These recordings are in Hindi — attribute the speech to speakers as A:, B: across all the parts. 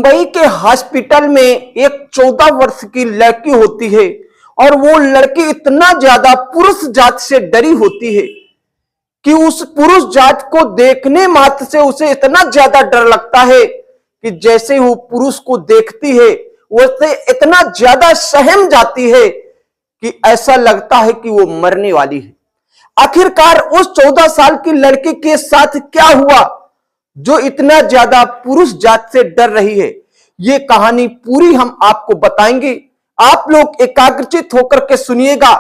A: मुंबई के हॉस्पिटल में एक 14 वर्ष की लड़की होती है और वो लड़की इतना ज्यादा पुरुष जात से डरी होती है कि उस पुरुष जात को देखने मात्र से उसे इतना ज्यादा डर लगता है कि जैसे वो पुरुष को देखती है वैसे इतना ज्यादा सहम जाती है कि ऐसा लगता है कि वो मरने वाली है। आखिरकार उस 14 साल की लड़की के साथ क्या हुआ जो इतना ज्यादा पुरुष जात से डर रही है, ये कहानी पूरी हम आपको बताएंगे। आप लोग एकाग्रचित होकर के सुनिएगा।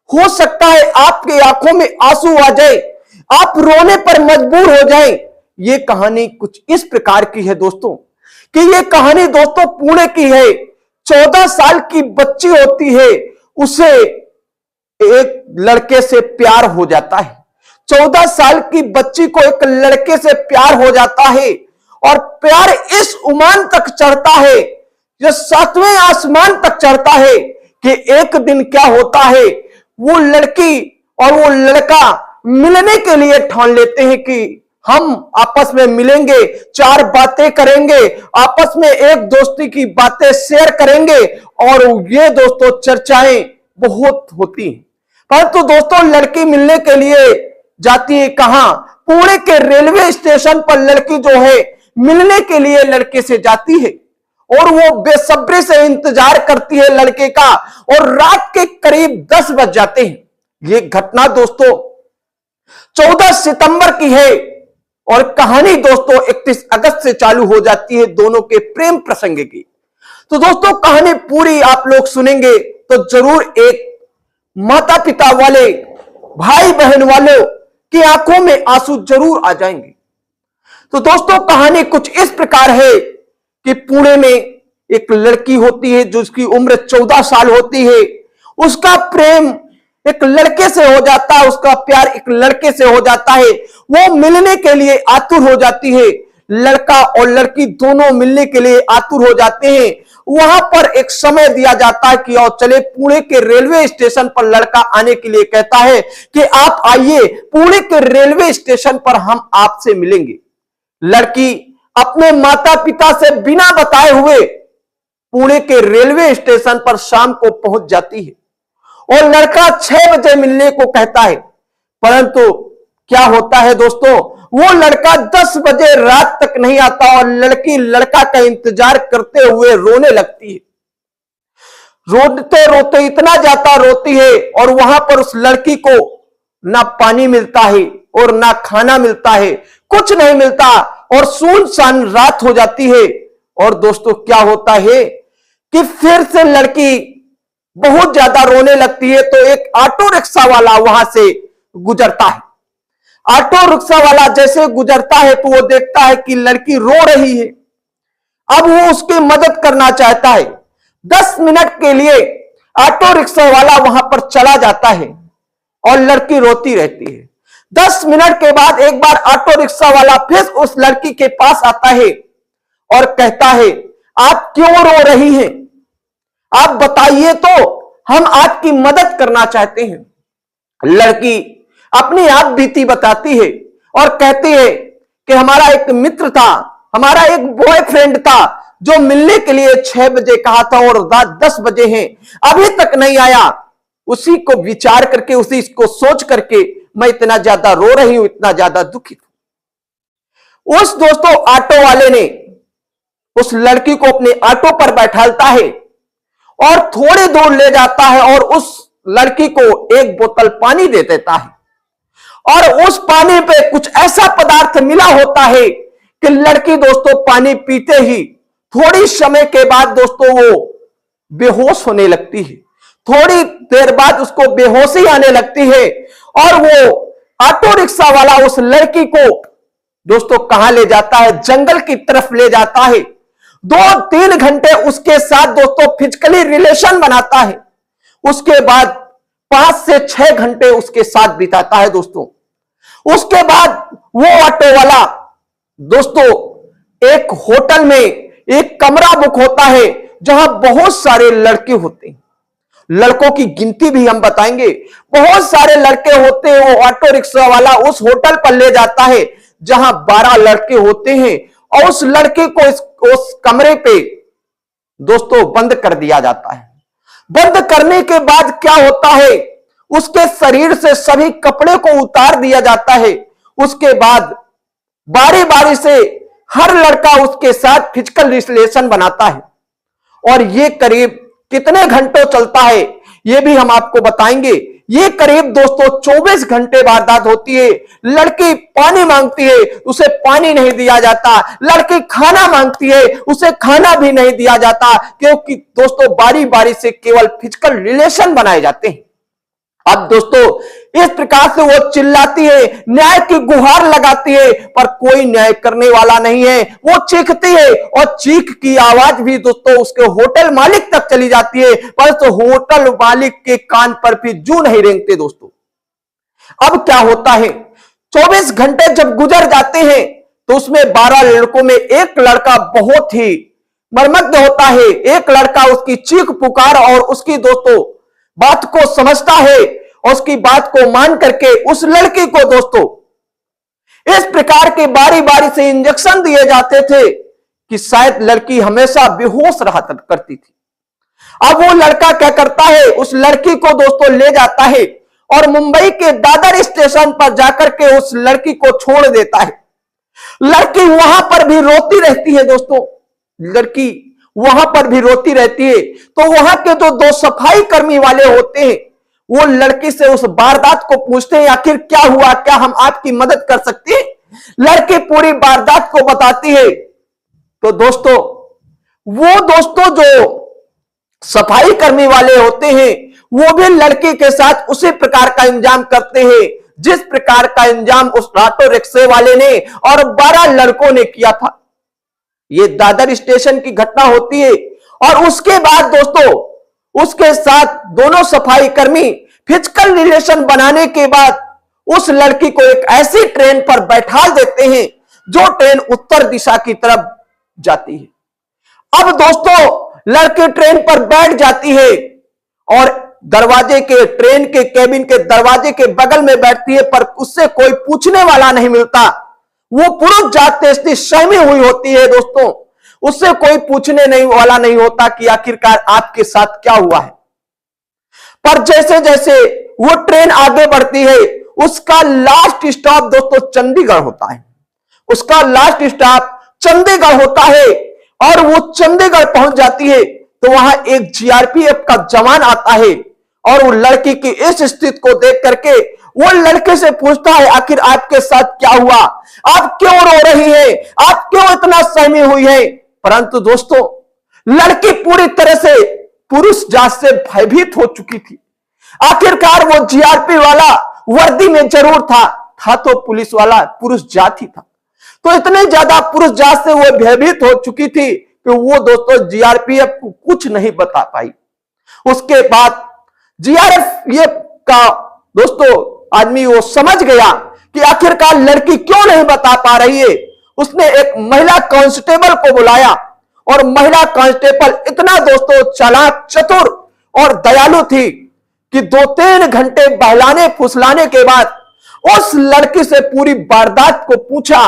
A: हो सकता है आपके आंखों में आंसू आ जाए, आप रोने पर मजबूर हो जाएं। ये कहानी कुछ इस प्रकार की है दोस्तों कि ये कहानी दोस्तों पुणे की है। 14 साल की बच्ची होती है, उसे एक लड़के से प्यार हो जाता है। 14 साल की बच्ची को एक लड़के से प्यार हो जाता है और प्यार इस उमान तक चढ़ता है, जो 7वें आसमान तक चढ़ता है कि एक दिन क्या होता है, वो लड़की और वो लड़का मिलने के लिए ठान लेते हैं कि हम आपस में मिलेंगे, 4 बातें करेंगे, आपस में एक दोस्ती की बातें शेयर करेंगे और ये दोस्तों चर्चाएं बहुत होती हैं। परंतु दोस्तों लड़की मिलने के लिए जाती है कहां? पुणे के रेलवे स्टेशन पर लड़की जो है मिलने के लिए लड़के से जाती है और वो बेसब्री से इंतजार करती है लड़के का और रात के करीब 10 बज जाते हैं। ये घटना दोस्तों 14 सितंबर की है और कहानी दोस्तों 31 अगस्त से चालू हो जाती है दोनों के प्रेम प्रसंग की। तो दोस्तों कहानी पूरी आप लोग सुनेंगे तो जरूर एक माता पिता वाले, भाई बहन वालों की आंखों में आंसू जरूर आ जाएंगे। तो दोस्तों कहानी कुछ इस प्रकार है कि पुणे में एक लड़की होती है जिसकी उम्र 14 साल होती है। उसका प्रेम एक लड़के से हो जाता है, उसका प्यार एक लड़के से हो जाता है। वो मिलने के लिए आतुर हो जाती है। लड़का और लड़की दोनों मिलने के लिए आतुर हो जाते हैं। वहां पर एक समय दिया जाता है कि और चले पुणे के रेलवे स्टेशन पर लड़का आने के लिए कहता है कि आप आइए, पुणे के रेलवे स्टेशन पर हम आपसे मिलेंगे। लड़की अपने माता पिता से बिना बताए हुए पुणे के रेलवे स्टेशन पर शाम को पहुंच जाती है और लड़का 6 बजे मिलने को कहता है। परंतु क्या होता है दोस्तों, वो लड़का 10 बजे रात तक नहीं आता और लड़की लड़का का इंतजार करते हुए रोने लगती है। रोते रोते इतना ज्यादा रोती है और वहां पर उस लड़की को ना पानी मिलता है और ना खाना मिलता है, कुछ नहीं मिलता और सुनसान रात हो जाती है। और दोस्तों क्या होता है कि फिर से लड़की बहुत ज्यादा रोने लगती है तो एक ऑटो रिक्शा वाला वहां से गुजरता है। ऑटो रिक्शा वाला जैसे गुजरता है तो वो देखता है कि लड़की रो रही है। अब वो उसकी मदद करना चाहता है। 10 मिनट के लिए ऑटो रिक्शा वाला वहां पर चला जाता है और लड़की रोती रहती है। 10 मिनट के बाद एक बार ऑटो रिक्शा वाला फिर उस लड़की के पास आता है और कहता है, आप क्यों रो रही हैं? आप बताइए तो, हम आपकी मदद करना चाहते हैं। लड़की अपनी आप बीती बताती है और कहती है कि हमारा एक मित्र था, हमारा एक बॉयफ्रेंड था जो मिलने के लिए 6 बजे कहा था और रात 10 बजे हैं, अभी तक नहीं आया। उसी को विचार करके, उसी को सोच करके मैं इतना ज्यादा रो रही हूं, इतना ज्यादा दुखित हूं। उस दोस्तों ऑटो वाले ने उस लड़की को अपने ऑटो पर बैठालता है और थोड़ी दूर ले जाता है और उस लड़की को एक बोतल पानी दे देता है और उस पानी पे कुछ ऐसा पदार्थ मिला होता है कि लड़की दोस्तों पानी पीते ही थोड़ी समय के बाद दोस्तों वो बेहोश होने लगती है। थोड़ी देर बाद उसको बेहोशी आने लगती है और वो ऑटो रिक्शा वाला उस लड़की को दोस्तों कहां ले जाता है? जंगल की तरफ ले जाता है। 2-3 घंटे उसके साथ दोस्तों फिजिकली रिलेशन बनाता है। उसके बाद 5 से 6 घंटे उसके साथ बिताता है दोस्तों। उसके बाद वो ऑटो वाला दोस्तों एक होटल में एक कमरा बुक होता है जहां बहुत सारे लड़के होते हैं। लड़कों की गिनती भी हम बताएंगे। बहुत सारे लड़के होते हैं। वो ऑटो रिक्शा वाला उस होटल पर ले जाता है जहां 12 लड़के होते हैं और उस लड़के को इस उस कमरे पे दोस्तों बंद कर दिया जाता है। बंद करने के बाद क्या होता है, उसके शरीर से सभी कपड़े को उतार दिया जाता है। उसके बाद बारी बारी से हर लड़का उसके साथ फिजिकल रिलेशन बनाता है और ये करीब कितने घंटों चलता है ये भी हम आपको बताएंगे। ये करीब दोस्तों 24 घंटे वारदात होती है। लड़की पानी मांगती है, उसे पानी नहीं दिया जाता। लड़की खाना मांगती है, उसे खाना भी नहीं दिया जाता, क्योंकि दोस्तों बारी बारी से केवल फिजिकल रिलेशन बनाए जाते हैं। अब दोस्तों इस प्रकार से वो चिल्लाती है, न्याय की गुहार लगाती है, पर कोई न्याय करने वाला नहीं है। वो चीखती है और चीख की आवाज भी दोस्तों उसके होटल मालिक तक चली जाती है, पर तो होटल मालिक के कान पर भी जू नहीं रेंगते दोस्तों। अब क्या होता है, 24 घंटे जब गुजर जाते हैं तो उसमें 12 लड़कों में एक लड़का बहुत ही मर्मज्ञ होता है। एक लड़का उसकी चीख पुकार और उसकी दोस्तों बात को समझता है और उसकी बात को मान करके उस लड़की को दोस्तों इस प्रकार के बारी बारी से इंजेक्शन दिए जाते थे कि शायद लड़की हमेशा बेहोश रहा करती थी। अब वो लड़का क्या करता है, उस लड़की को दोस्तों ले जाता है और मुंबई के दादर स्टेशन पर जाकर के उस लड़की को छोड़ देता है। लड़की वहां पर भी रोती रहती है दोस्तों, लड़की वहां पर भी रोती रहती है। तो वहां के जो दो सफाई कर्मी वाले होते हैं वो लड़की से उस वारदात को पूछते हैं, आखिर क्या हुआ, क्या हम आपकी मदद कर सकते हैं। लड़की पूरी वारदात को बताती है। तो दोस्तों वो दोस्तों जो सफाई कर्मी वाले होते हैं वो भी लड़की के साथ उसी प्रकार का इंतजाम करते हैं जिस प्रकार का इंतजाम उस ऑटो रिक्शे वाले ने और 12 लड़कों ने किया था। ये दादर स्टेशन की घटना होती है और उसके बाद दोस्तों उसके साथ दोनों सफाई कर्मी फिजिकल रिलेशन बनाने के बाद उस लड़की को एक ऐसी ट्रेन पर बैठा देते हैं जो ट्रेन उत्तर दिशा की तरफ जाती है। अब दोस्तों लड़की ट्रेन पर बैठ जाती है और दरवाजे के ट्रेन के केबिन के दरवाजे के बगल में बैठती है, पर उससे कोई पूछने वाला नहीं मिलता। वो पुरुष जात से सहमी हुई होती है दोस्तों, उससे कोई पूछने नहीं वाला नहीं होता कि आखिरकार आपके साथ क्या हुआ है। पर जैसे जैसे वो ट्रेन आगे बढ़ती है उसका लास्ट स्टॉप दोस्तों चंडीगढ़ होता है। उसका लास्ट स्टॉप चंडीगढ़ होता है और वो चंडीगढ़ पहुंच जाती है तो वहां एक जीआरपीएफ का जवान आता है और वो लड़की की इस स्थिति को देख करके वो लड़के से पूछता है, आखिर आपके साथ क्या हुआ, आप क्यों रो रही है, आप क्यों इतना सहमी हुई है। परंतु दोस्तों लड़की पूरी तरह से पुरुष जात से भयभीत हो चुकी थी। आखिरकार वो जीआरपी वाला वर्दी में जरूर था तो पुलिस वाला पुरुष जात ही था। तो इतने ज्यादा पुरुष जात से वो भयभीत हो चुकी थी कि वो दोस्तों जीआरपीएफ को कुछ नहीं बता पाई। उसके बाद जीआरपीएफ का दोस्तों आदमी वो समझ गया कि आखिरकार लड़की क्यों नहीं बता पा रही है। उसने एक महिला कांस्टेबल को बुलाया और महिला कांस्टेबल इतना दोस्तों चालाक, चतुर और दयालु थी कि 2-3 घंटे बहलाने फुसलाने के बाद उस लड़की से पूरी वारदात को पूछा,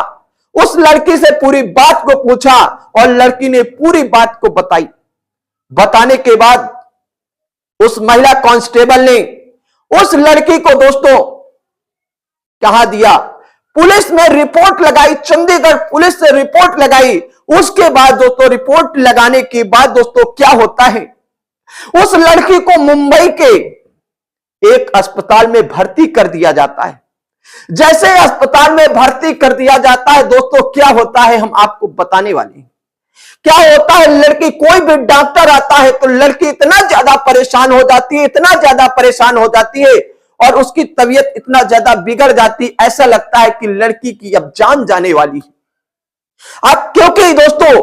A: उस लड़की से पूरी बात को पूछा और लड़की ने पूरी बात को बताई। बताने के बाद उस महिला कांस्टेबल ने उस लड़की को दोस्तों कहा दिया, पुलिस में रिपोर्ट लगाई, चंडीगढ़ पुलिस से रिपोर्ट लगाई। उसके बाद दोस्तों रिपोर्ट लगाने के बाद दोस्तों क्या होता है, उस लड़की को मुंबई के एक अस्पताल में भर्ती कर दिया जाता है। जैसे अस्पताल में भर्ती कर दिया जाता है दोस्तों क्या होता है हम आपको बताने वाले हैं। क्या होता है, लड़की कोई भी डॉक्टर आता है तो लड़की इतना ज्यादा परेशान हो जाती है, इतना ज्यादा परेशान हो जाती है और उसकी तबीयत इतना ज्यादा बिगड़ जाती, ऐसा लगता है कि लड़की की अब जान जाने वाली है। अब क्योंकि दोस्तों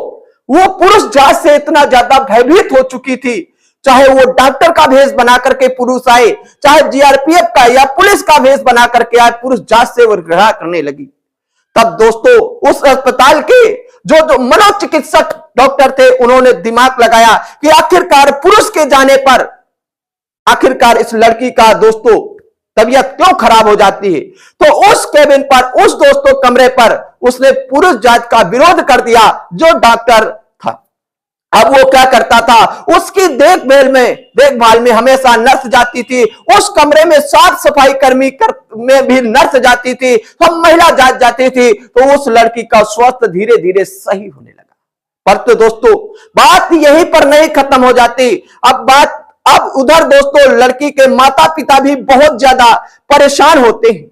A: वो पुरुष जात से इतना ज्यादा भयभीत हो चुकी थी, चाहे वो डॉक्टर का भेष बना करके पुरुष आए, चाहे जीआरपीएफ का या पुलिस का भेष बना करके आए, पुरुष जात से वो घृणा करने लगी। तब दोस्तों उस अस्पताल के जो मनोचिकित्सक डॉक्टर थे उन्होंने दिमाग लगाया कि आखिरकार पुरुष के जाने पर आखिरकार इस लड़की का दोस्तों तबीयत क्यों खराब हो जाती है। तो उस केबिन पर, उस दोस्तों कमरे पर उसने पुरुष जात का विरोध कर दिया जो डॉक्टर था। अब वो क्या करता था, उसकी देखभाल में हमेशा नर्स जाती थी, उस कमरे में साफ सफाई कर्मी में भी नर्स जाती थी, सब महिला जात जाती थी। तो उस लड़की का स्वास्थ्य धीरे धीरे सही होने लगा। पर तो दोस्तों बात यहीं पर नहीं खत्म हो जाती। अब उधर दोस्तों लड़की के माता पिता भी बहुत ज्यादा परेशान होते हैं,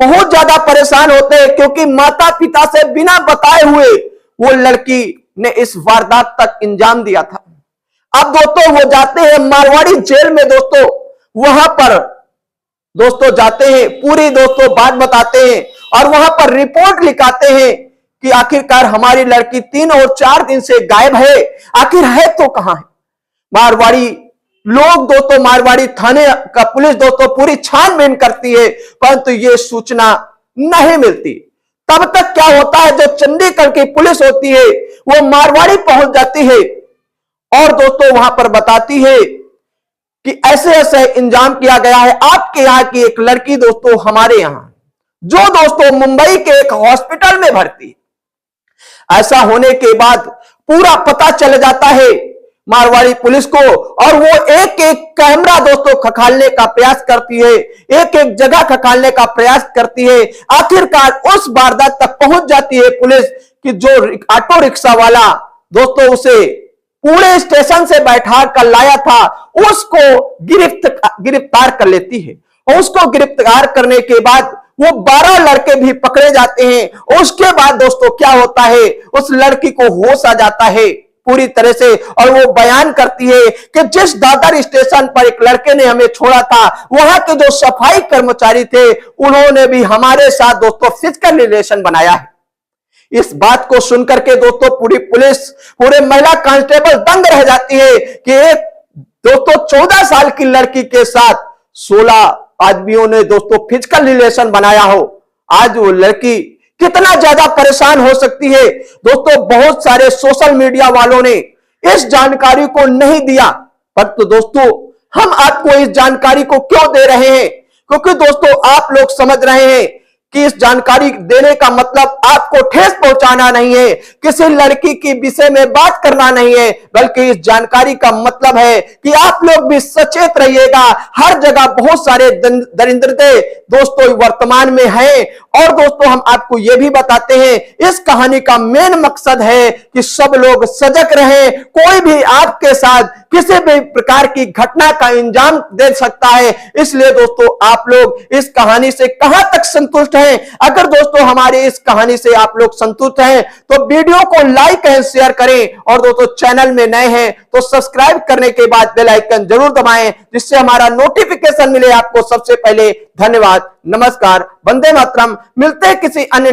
A: बहुत ज्यादा परेशान होते हैं, क्योंकि माता पिता से बिना बताए हुए वो लड़की ने इस वारदात तक अंजाम दिया था। अब दोस्तों वो जाते हैं मारवाड़ी जेल में, दोस्तों वहां पर दोस्तों जाते हैं, पूरी दोस्तों बात बताते हैं और वहां पर रिपोर्ट लिखाते हैं कि आखिरकार हमारी लड़की 3 और 4 दिन से गायब है, आखिर है तो कहां है। मारवाड़ी लोग दोस्तों, मारवाड़ी थाने का पुलिस दोस्तों पूरी छानबीन करती है, परंतु यह सूचना नहीं मिलती। तब तक क्या होता है, जो चंडीगढ़ की पुलिस होती है वो मारवाड़ी पहुंच जाती है और दोस्तों वहां पर बताती है कि ऐसे ऐसे इंजाम किया गया है, आपके यहां की एक लड़की दोस्तों हमारे यहां, जो दोस्तों मुंबई के एक हॉस्पिटल में भर्ती है। ऐसा होने के बाद पूरा पता चल जाता है मारवाड़ी पुलिस को और वो एक एक कैमरा दोस्तों खंगालने का प्रयास करती है, एक एक जगह खंगालने का प्रयास करती है। आखिरकार उस वारदात तक पहुंच जाती है पुलिस कि जो ऑटो रिक्शा वाला दोस्तों उसे पुणे स्टेशन से बैठा कर लाया था, उसको गिरफ्तार कर लेती है। और उसको गिरफ्तार करने के बाद वो 12 लड़के भी पकड़े जाते हैं। उसके बाद दोस्तों क्या होता है, उस लड़की को होश आ जाता है पूरी तरह से और वो बयान करती है कि जिस दादर स्टेशन पर एक लड़के ने हमें छोड़ा था, वहां के जो सफाई कर्मचारी थे उन्होंने भी हमारे साथ दोस्तों फिजिकल रिलेशन बनाया है। इस बात को सुनकर के दोस्तों पूरी पुलिस, पूरे महिला कांस्टेबल दंग रह जाती है कि एक दोस्तों 14 साल की लड़की के साथ 16 आदमियों ने दोस्तों फिजिकल रिलेशन बनाया हो। आज वो लड़की कितना ज्यादा परेशान हो सकती है। दोस्तों बहुत सारे सोशल मीडिया वालों ने इस जानकारी को नहीं दिया, पर तो दोस्तों हम आपको इस जानकारी को क्यों दे रहे हैं, क्योंकि दोस्तों आप लोग समझ रहे हैं कि इस जानकारी देने का मतलब आपको ठेस पहुंचाना नहीं है, किसी लड़की के विषय में बात करना नहीं है, बल्कि इस जानकारी का मतलब है कि आप लोग भी सचेत रहिएगा। हर जगह बहुत सारे दरिंदे दोस्तों वर्तमान में हैं और दोस्तों हम आपको यह भी बताते हैं इस कहानी का मेन मकसद है कि सब लोग सजग रहें। कोई भी आपके साथ किसी भी प्रकार की घटना का अंजाम दे सकता है, इसलिए दोस्तों आप लोग इस कहानी से कहां तक संतुष्ट हैं। अगर दोस्तों हमारी इस कहानी से आप लोग संतुष्ट हैं तो वीडियो को लाइक एंड शेयर करें और दोस्तों चैनल में नए हैं तो सब्सक्राइब करने के बाद बेल आइकन जरूर दबाएं, जिससे हमारा नोटिफिकेशन मिले आपको सबसे पहले। धन्यवाद, नमस्कार, वंदे मातरम। मिलते हैं किसी अन्य